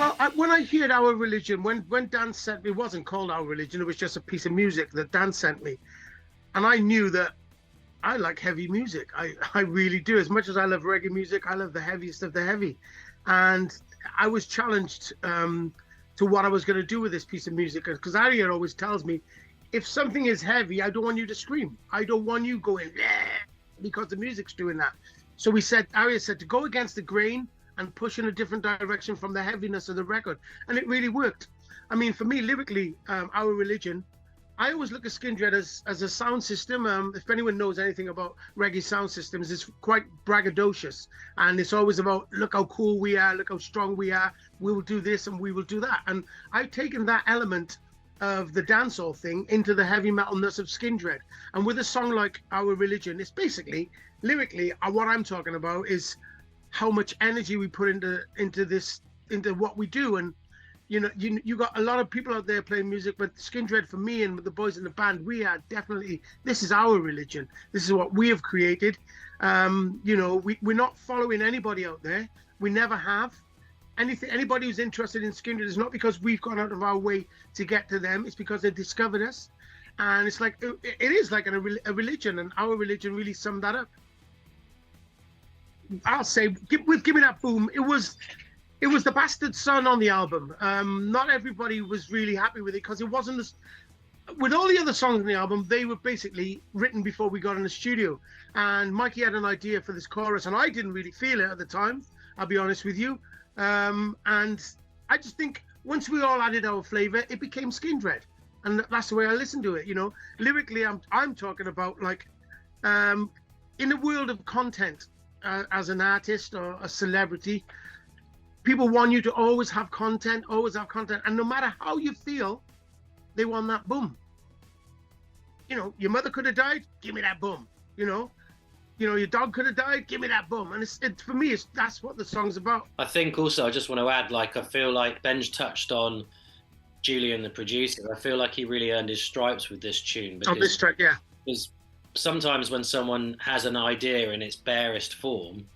Well, when I heard Our Religion, when Dan sent me, it wasn't called Our Religion, it was just a piece of music that Dan sent me. And I knew that I like heavy music. I really do. As much as I love reggae music, I love the heaviest of the heavy. And I was challenged to what I was going to do with this piece of music. Because Arya always tells me, if something is heavy, I don't want you to scream. I don't want you going, because the music's doing that. So Arya said to go against the grain and push in a different direction from the heaviness of the record. And it really worked. I mean, for me, lyrically, Our Religion, I always look at Skindred as a sound system. If anyone knows anything about reggae sound systems, it's quite braggadocious. And it's always about, look how cool we are, look how strong we are. We will do this and we will do that. And I've taken that element of the dancehall thing into the heavy metalness of Skindred. And with a song like Our Religion, it's basically, lyrically, what I'm talking about is how much energy we put into what we do. And you know, you got a lot of people out there playing music, but Skindred, for me and with the boys in the band, we are definitely, this is our religion. This is what we have created. You know, we're not following anybody out there. We never have. Anybody who's interested in Skindred is not because we've gone out of our way to get to them. It's because they discovered us. And it's like, it is like a religion, and Our Religion really summed that up. I'll say, with Gimme That Boom, it was the bastard son on the album. Not everybody was really happy with it because it wasn't with all the other songs on the album, they were basically written before we got in the studio. And Mikey had an idea for this chorus, and I didn't really feel it at the time, I'll be honest with you. And I just think once we all added our flavor, it became Skindred. And that's the way I listen to it, you know. Lyrically, I'm talking about, like, in the world of content, as an artist or a celebrity, people want you to always have content, and no matter how you feel, they want that boom. You know, your mother could have died, give me that boom. You know, your dog could have died, give me that boom. And for me, that's what the song's about. I think also, I just want to add, like, I feel like Benj touched on Julian, the producer. I feel like he really earned his stripes with this tune. On this track, yeah. Because sometimes when someone has an idea in its barest form,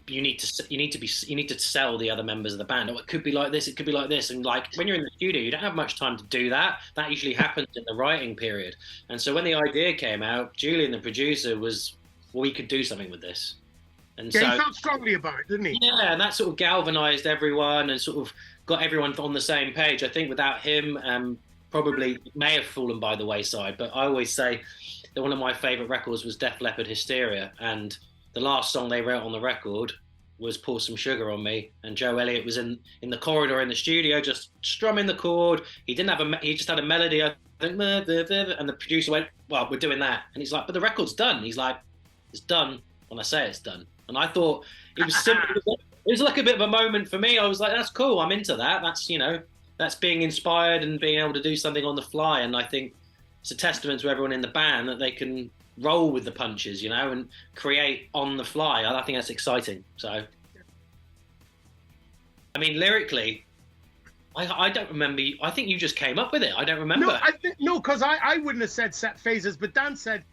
you need to sell the other members of the band. Oh, it could be like this, it could be like this. And like when you're in the studio, you don't have much time to do that. That usually happens in the writing period. And so when the idea came out, Julian, the producer, was, well, we could do something with this. And yeah, so he felt strongly about it, didn't he? Yeah, and that sort of galvanized everyone and sort of got everyone on the same page. I think without him, probably may have fallen by the wayside. But I always say that one of my favorite records was Def Leppard Hysteria, and the last song they wrote on the record was Pour Some Sugar on Me, and Joe Elliott was in the corridor in the studio just strumming the chord. He just had a melody, I think, and the producer went, well, we're doing that. And he's like, but the record's done. He's like, it's done when I say it's done. And I thought it was simple. It was like a bit of a moment for me. I was like, that's cool, I'm into that. That's, you know, that's being inspired and being able to do something on the fly. And I think it's a testament to everyone in the band that they can roll with the punches, you know, and create on the fly. I think that's exciting. So, I mean, lyrically, I don't remember. I think you just came up with it. I don't remember. No, because I wouldn't have said Set Fazers, but Dan said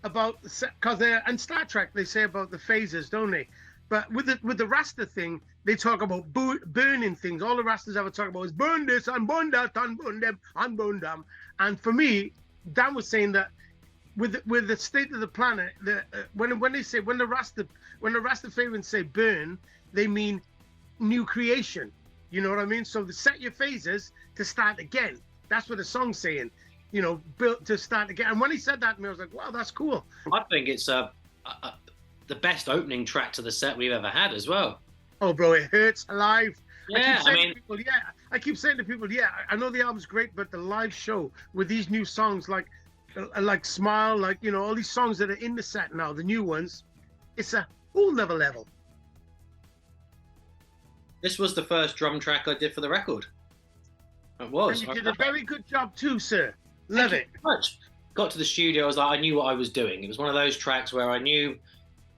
about, because in Star Trek they say about the phasers, don't they? But with the Rasta thing, they talk about burning things. All the Rastas ever talk about is burn this and burn that and burn them and burn them. And for me, Dan was saying that with the state of the planet, when the Rastafarians say burn, they mean new creation. You know what I mean? So to set your phasers to start again. That's what the song's saying. You know, built to start again. And when he said that to me, I was like, wow, that's cool. I think it's the best opening track to the set we've ever had as well. Oh, bro, it hurts live. Yeah, I keep saying to people, I know the album's great, but the live show with these new songs like Smile, like, you know, all these songs that are in the set now, the new ones, it's a whole nother level. This was the first drum track I did for the record. It was. And you did a very good job too, sir. Love it. Much. Got to the studio, I was like, I knew what I was doing. It was one of those tracks where I knew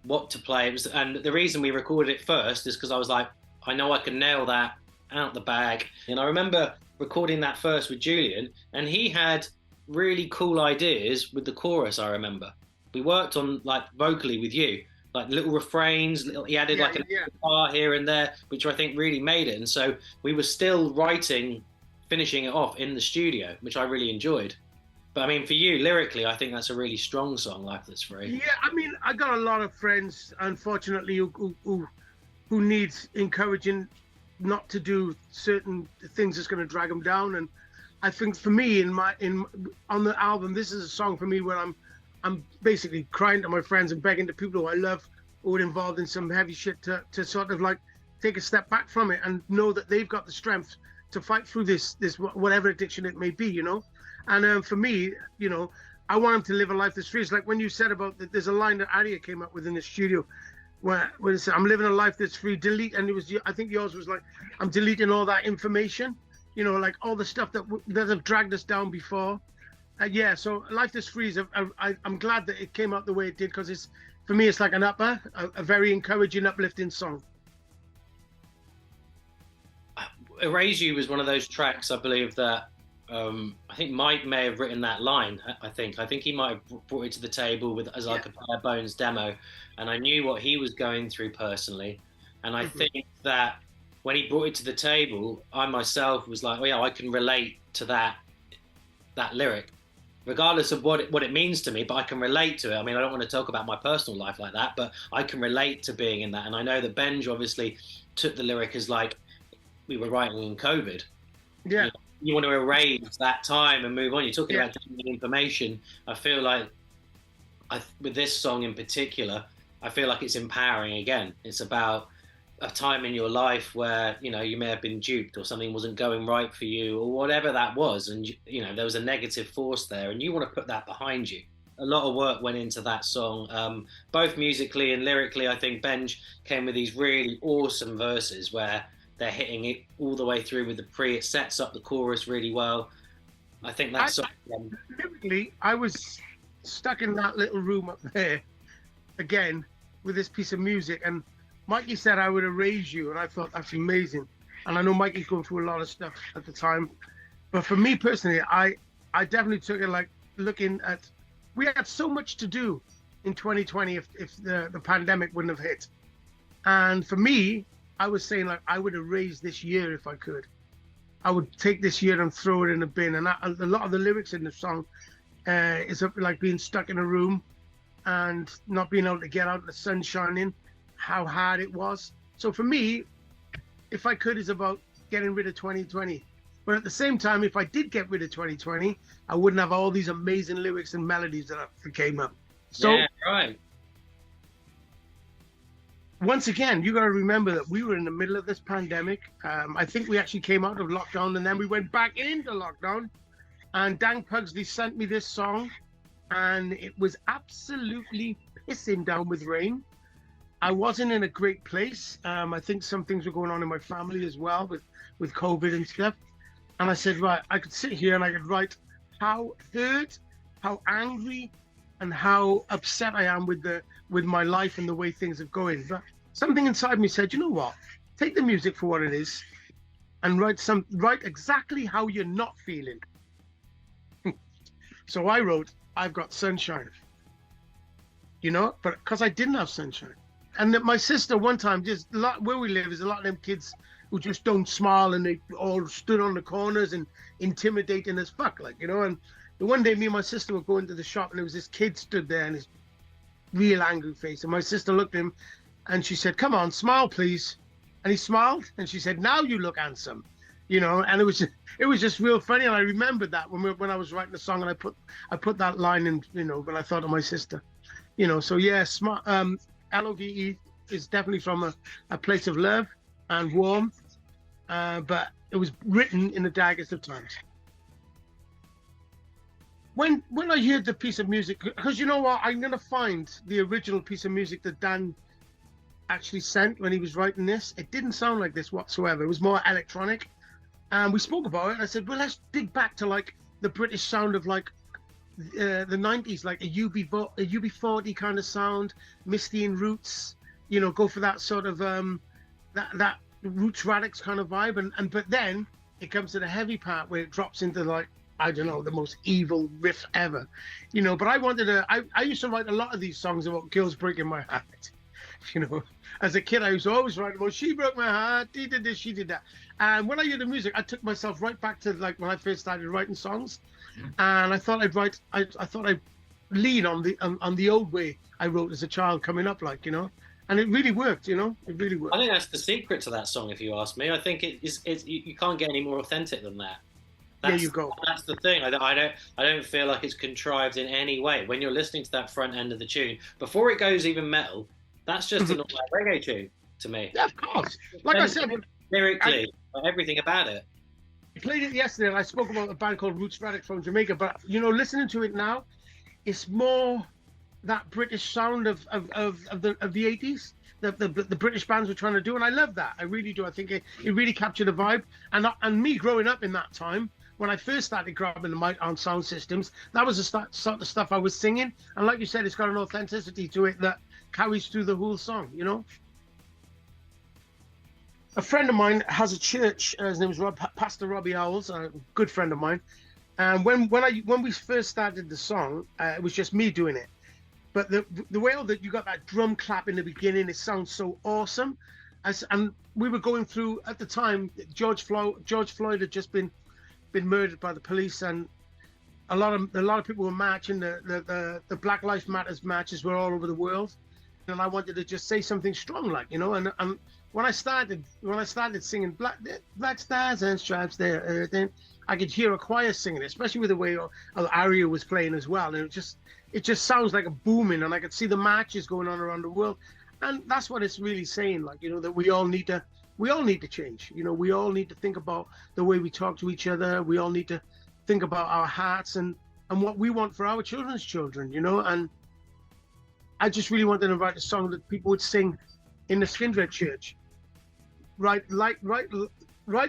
what to play. And the reason we recorded it first is because I was like, I know I can nail that out the bag. And I remember recording that first with Julian, and he had really cool ideas with the chorus. I remember we worked on, like, vocally with you, like little refrains. He added like a guitar here and there, which I think really made it. And so we were still finishing it off in the studio, which I really enjoyed. But I mean, for you, lyrically, I think that's a really strong song, Life That's Free. Yeah, I mean, I got a lot of friends, unfortunately, who needs encouraging not to do certain things that's going to drag them down. And I think for me, on the album, this is a song for me where I'm basically crying to my friends and begging to people who I love who are involved in some heavy shit to sort of like take a step back from it and know that they've got the strength to fight through this whatever addiction it may be, you know. And for me, you know, I want them to live a life that's free. It's like when you said about that, there's a line that Arya came up with in the studio where it said, I'm living a life that's free, delete. And it was, I think yours was like, I'm deleting all that information, you know, like all the stuff that have dragged us down before. Yeah, so Life That's Free is, I'm glad that it came out the way it did, because for me, it's like a very encouraging, uplifting song. Erase You was one of those tracks, I believe, that I think Mike may have written that line. I think he might have brought it to the table as like a bare bones demo, and I knew what he was going through personally, and I think that when he brought it to the table, I myself was like, oh yeah, I can relate to that lyric, regardless of what it means to me, but I can relate to it. I mean, I don't want to talk about my personal life like that, but I can relate to being in that. And I know that Benji obviously took the lyric as like we were writing in COVID. Yeah. You want to erase that time and move on. You're talking about information. I feel like with this song in particular, I feel like it's empowering again. It's about a time in your life where, you know, you may have been duped or something wasn't going right for you or whatever that was. And, you know, there was a negative force there and you want to put that behind you. A lot of work went into that song, both musically and lyrically. I think Benj came with these really awesome verses where they're hitting it all the way through with the pre. It sets up the chorus really well. I think that's lyrically, I was stuck in that little room up there again with this piece of music, and Mikey said I would erase you, and I thought that's amazing. And I know Mikey's going through a lot of stuff at the time, but for me personally, I definitely took it like looking at, we had so much to do in 2020 if the pandemic wouldn't have hit, and for me, I was saying like I would erase this year if I could. I would take this year and throw it in a bin. And a lot of the lyrics in the song is like being stuck in a room and not being able to get out, the sun shining, how hard it was. So for me, if I could, is about getting rid of 2020. But at the same time, if I did get rid of 2020, I wouldn't have all these amazing lyrics and melodies that came up. So yeah, right. Once again, you got to remember that we were in the middle of this pandemic. I think we actually came out of lockdown and then we went back into lockdown. And Dan Pugsley sent me this song, and it was absolutely pissing down with rain. I wasn't in a great place. I think some things were going on in my family as well with COVID and stuff. And I said, right, I could sit here and I could write how hurt, how angry, and how upset I am with my life and the way things are going. But something inside me said, you know what? Take the music for what it is and write exactly how you're not feeling. So I wrote, I've got sunshine. You know, but because I didn't have sunshine. And my sister one time, just a lot where we live is a lot of them kids who just don't smile and they all stood on the corners and intimidating as fuck, like, you know. And one day me and my sister were going to the shop and there was this kid stood there and his real angry face. And my sister looked at him and she said, come on, smile, please. And he smiled and she said, now you look handsome, you know. And it was just real funny. And I remembered that when I was writing the song, and I put that line in, you know, when I thought of my sister, you know. So yeah, smart. L.O.V.E is definitely from a place of love and warmth, but it was written in the darkest of times. When I heard the piece of music, because you know what, I'm gonna find the original piece of music that Dan actually sent when he was writing this. It didn't sound like this whatsoever. It was more electronic, and we spoke about it. And I said, well, let's dig back to like the British sound of like the 90s, like a UB40 kind of sound, Misty and Roots, you know, go for that sort of that Roots Radix kind of vibe, but then it comes to the heavy part where it drops into like, I don't know, the most evil riff ever, you know. But I used to write a lot of these songs about girls breaking my heart, You know, as a kid, I was always writing about she broke my heart, he did this, she did that. And when I hear the music, I took myself right back to like when I first started writing songs, and I thought I'd write. I thought I'd lean on the old way I wrote as a child coming up, like, you know, and it really worked. You know, it really worked. I think that's the secret to that song, if you ask me. I think it's you can't get any more authentic than that. There you go. That's the thing. I don't feel like it's contrived in any way. When you're listening to that front end of the tune, before it goes even metal, that's just a normal reggae tune to me. Yeah, of course. Like I said, lyrically, everything about it. I played it yesterday, and I spoke about a band called Roots Radic from Jamaica. But you know, listening to it now, it's more that British sound of the 80s. The British bands were trying to do, and I love that. I really do. I think it really captured the vibe. And me growing up in that time, when I first started grabbing the mic on sound systems, that was the sort of stuff I was singing. And like you said, it's got an authenticity to it that carries through the whole song, you know? A friend of mine has a church. His name is Pastor Robbie Owls, a good friend of mine. And when we first started the song, it was just me doing it. But the way that you got that drum clap in the beginning, it sounds so awesome. And we were going through, at the time, George Floyd had just been murdered by the police, and a lot of people were marching. The Black Lives Matters marches were all over the world, and I wanted to just say something strong, like, you know. And when I started singing Black Stars and Stripes there, then I could hear a choir singing it, especially with the way Arya was playing as well, and it just sounds like a booming, and I could see the marches going on around the world, and that's what it's really saying, like, you know, that we all need to change. You know, we all need to think about the way we talk to each other. We all need to think about our hearts and what we want for our children's children, you know. And I just really wanted to write a song that people would sing in the Skindred church. Write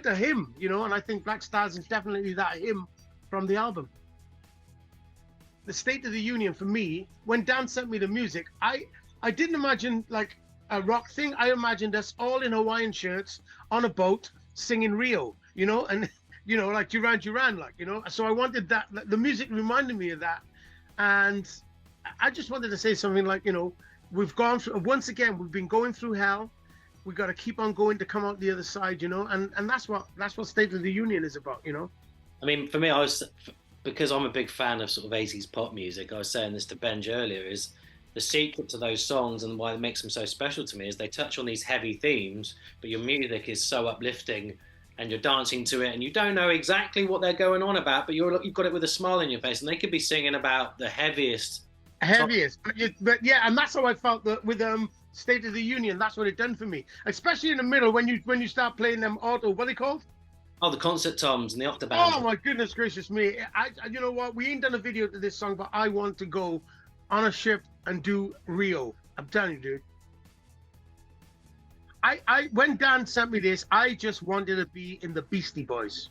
a hymn, you know, and I think Black Stars is definitely that hymn from the album. The State of the Union, for me, when Dan sent me the music, I didn't imagine like a rock thing. I imagined us all in Hawaiian shirts on a boat singing Rio, you know, and you know, like Duran Duran, like, you know. So I wanted that. The music reminded me of that, and I just wanted to say something like, you know, we've gone through, once again, we've been going through hell. We got to keep on going to come out the other side, you know, and that's what State of the Union is about, you know. I mean, for me, because I'm a big fan of sort of 80s pop music. I was saying this to Benji earlier, is the secret to those songs and why it makes them so special to me is they touch on these heavy themes, but your music is so uplifting and you're dancing to it and you don't know exactly what they're going on about, but you've got it with a smile on your face, and they could be singing about the heaviest. But yeah, and that's how I felt with State of the Union. That's what it done for me, especially in the middle when you start playing them auto, what are they called? Oh, the concert toms and the octave. Oh my goodness gracious me! You know what? We ain't done a video to this song, but I want to go on a ship and do Rio. I'm telling you, dude. When Dan sent me this, I just wanted to be in the Beastie Boys.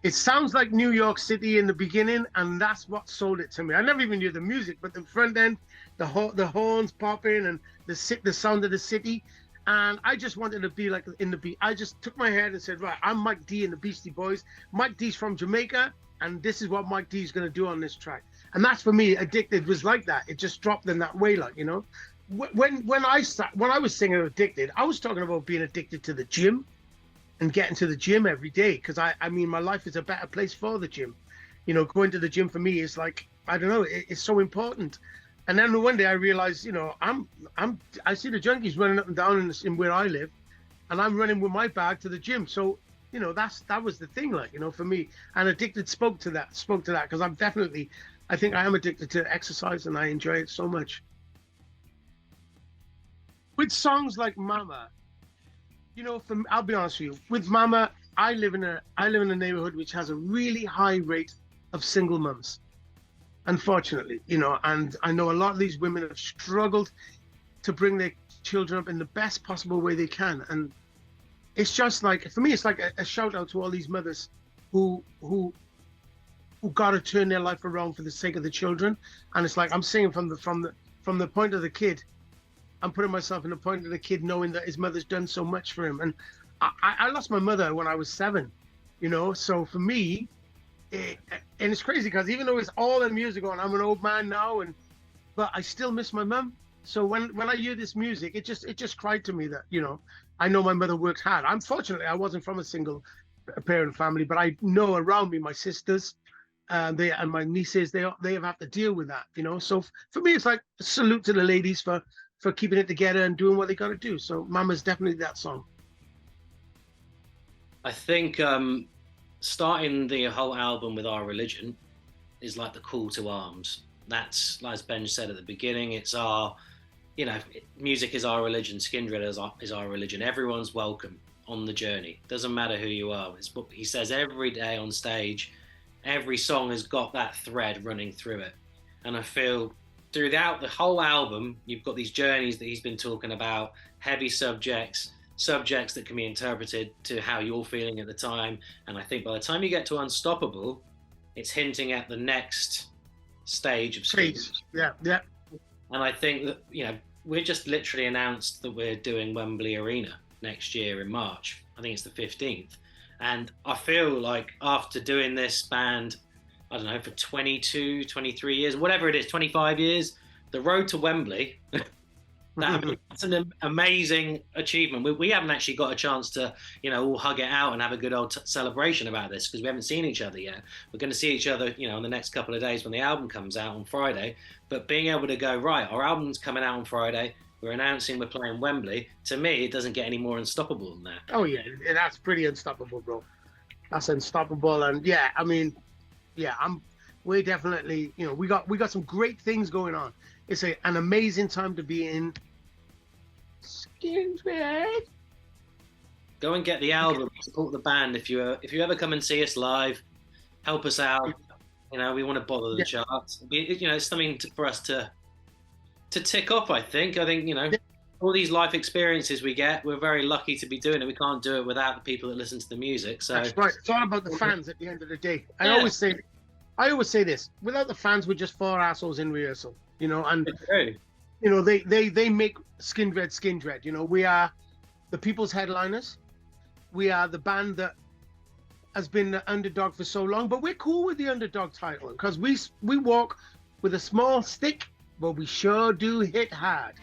It sounds like New York City in the beginning, and that's what sold it to me. I never even knew the music, but the front end, the horns popping, and the sound of the city. And I just wanted to be like in the beat. I just took my head and said, right, I'm Mike D in the Beastie Boys. Mike D's from Jamaica, and this is what Mike D is going to do on this track. And that's, for me, Addicted was like that. It just dropped in that way, like, you know. When I was singing Addicted, I was talking about being addicted to the gym and getting to the gym every day, because I mean, my life is a better place for the gym. You know, going to the gym for me is like, I don't know, it's so important. And then one day I realized, you know, I see the junkies running up and down in where I live, and I'm running with my bag to the gym. So, you know, that was the thing, like, you know, for me. And Addicted spoke to that, because I think I am addicted to exercise, and I enjoy it so much. With songs like Mama, you know, I'll be honest with you, with Mama, I live in a neighborhood which has a really high rate of single mums, unfortunately, you know, and I know a lot of these women have struggled to bring their children up in the best possible way they can. And it's just like, for me, it's like a shout out to all these mothers who got to turn their life around for the sake of the children. And it's like, I'm singing from the point of the kid. I'm putting myself in the point of the kid, knowing that his mother's done so much for him. And I lost my mother when I was 7, you know, so for me, and it's crazy because even though it's all in music on, I'm an old man now, but I still miss my mum So when I hear this music, it just cried to me that, you know, I know my mother worked hard. Unfortunately, I wasn't from a single parent family, but I know around me, my sisters, they and my nieces, they have to deal with that, you know. So for me, it's like a salute to the ladies for keeping it together and doing what they got to do. So Mama's definitely that song. I think starting the whole album with Our Religion is like the call to arms. That's, as Ben said at the beginning, it's our, you know, music is our religion, Skindred is our religion. Everyone's welcome on the journey. Doesn't matter who you are. It's what he says every day on stage. Every song has got that thread running through it. And I feel throughout the whole album, you've got these journeys that he's been talking about, heavy subjects that can be interpreted to how you're feeling at the time. And I think by the time you get to Unstoppable, it's hinting at the next stage of Skindred. Yeah. And I think that, you know, we're just literally announced that we're doing Wembley Arena next year in March. I think it's the 15th. And I feel like after doing this band, I don't know, for 22, 23 years, whatever it is, 25 years, the road to Wembley, that's an amazing achievement. We haven't actually got a chance to, you know, all hug it out and have a good old celebration about this because we haven't seen each other yet. We're going to see each other, you know, in the next couple of days when the album comes out on Friday. But being able to go, right, our album's coming out on Friday, we're announcing we're playing Wembley. To me, it doesn't get any more unstoppable than that. Oh yeah, that's pretty unstoppable, bro. That's unstoppable. And yeah, I mean, yeah, we're definitely, you know, we got some great things going on. It's an amazing time to be in Skindred. Go and get the album, support the band. If you ever come and see us live, help us out. You know, we want to bother the charts. You know, it's something for us to tick off. I think, you know, all these life experiences we get, we're very lucky to be doing it. We can't do it without the people that listen to the music. So that's right. It's all about the fans at the end of the day. I always say this: without the fans, we're just four assholes in rehearsal. You know, and you know they make Skindred. You know, we are the people's headliners. We are the band that has been the underdog for so long, but we're cool with the underdog title because we walk with a small stick, but we sure do hit hard.